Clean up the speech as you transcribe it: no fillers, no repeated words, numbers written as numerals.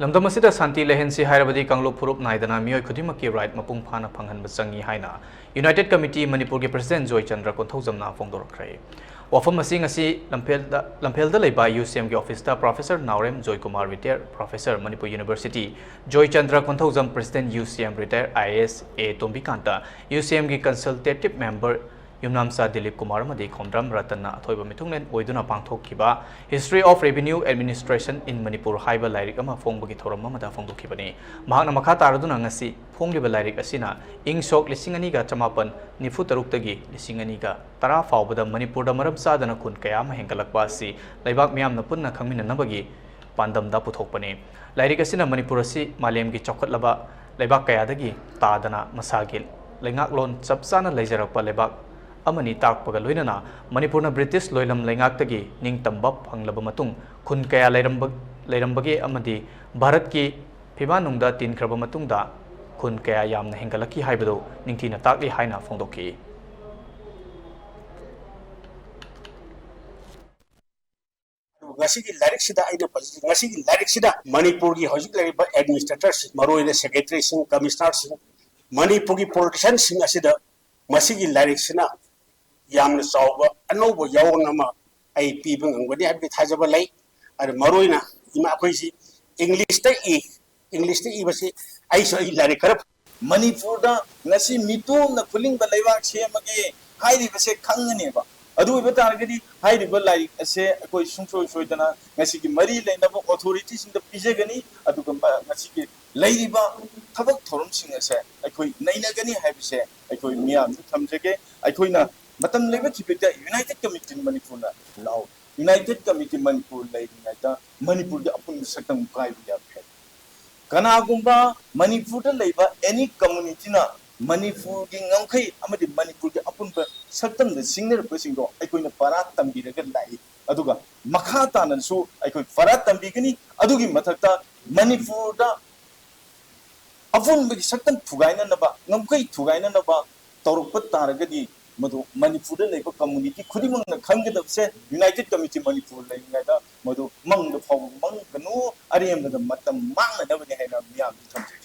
लमदम असिदा शांति लेहनसी हायरबदी कांगलुप फुरुप नायदना मियोय खुदिमकी right मपुंग फाना फंगहन बचंगी हाइना United committee Manipur के president जोय चंद्र कोंथौजमना फोंदोरखरे वाफम using असि लम्फेलदा लेबा यूसीएम के ऑफिस दा professor Naorem Joy Kumar retire professor Manipur university Joy Chandra Konthoujam president UCM retire IAS A Tombikanta UCM की कंसल्टेटिव मेंबर युमनामसा दिलीप कुमार मदी खोमद्रम रतन अथोइब मिथुंगलेन ओइदुना पांगथोखिबा history of revenue administration in Manipur हाइबा लाइरिक अमा फोंबगी थोरम अमदा फोंदोखिबनी महाकना मखा तारदुना ngasi फोंगिबा लाइरिक असिना इंग सोक लिसिंग अनिगा चमापन निफु तरुक्तगी लिसिंग अनिगा तरा फावबदा मणिपुर दा मरब सादना खुन कया मा हेंगलकबा असि लैबाक मियामना पुन्ना खंगमिननबगी पांदमदा पुथोकपनी लाइरिक असिना मणिपुर असि मालेमगी चौखटलबा लैबाक कयादगी तादना मसागी लैंगाकलोन चपचाना लैजरकपा लैबाक अमनी ताकपगा लोइनना मणिपुरना ब्रिटिश लोइलम लैंगाक्तगी निंगतंबा फंगलब मतुंग खुन कया लैरंबगे अमदी भारत की फिबानुंगदा तिनख्रब मतुंगदा खुन कया यामना हेंगलकी हाइबदो निंगथिना ताकली हाइना फोंदोखी ngasi लाइरिक सिदा आइदो पजि ngasi लाइरिक सिदा मणिपुर की हौजिक लाइबा एडमिनिस्ट्रेटर मरोइने सेक्रेटरी सिंह कमिश्नर सिंह मणिपुर की पॉलिटिशियन सिंह असिदा मसी की लाइरिक सिना यामना चावबा अनौबो यावंग अमा आई पीबा ngangबनि हाबि थाजबा लै आरो मरोइना इमा अखोइसि इंग्लिश ता इबसे आई सो लाइरिक खरब मणिपुर दा ngasi मितोम ना खुलिंग बा लैवाक सेमगे हाइरिबसे खंगनेबा अदु इबा तारगदि हाइरिबा लाइरिक असे अखोइ सुंसोय सोयदना ngasi की मरी लेनबो अथॉरिटी सिंग द पिजेगनी अदुगम ngasi की लैरिबा थबक थोरम सिंग असे अखोइ नैनगनी हाइबसे अखोइ मियाम थमजगे अखोइना मतम लेबे खिपिता यूनाइटेड कमिटी मणिपुर ना लाउ यूनाइटेड कमिटी मणिपुर लैरिनाइता मणिपुर द अपुन सकम काइबिया फे कनागुंबा मणिपुर द लेबा एनी कम्युनिटी ना मणिपुर की ngangkhai amadi मणिपुर के अपुन सकम द सिंगनर पसिंगो अखोइना पारा तंबिरगा लाई अदुगा मखा तानसु अखोइ पारा तंबिगनी अदुगी मथक्ता मणिपुर द अपुन बगी सकम थुगाइना नबा ngangkhai थुगाइना नबा तौरप तारगदी मधु मणिपुर लेबा कम्युनिटी खुदिमंग खंगदबसे यूनाइटेड कमिटी मणिपुर लेंगादा मधु मंग फाव मंग कनु अरियम द मतम मांग नबने हैना मियाम थमजे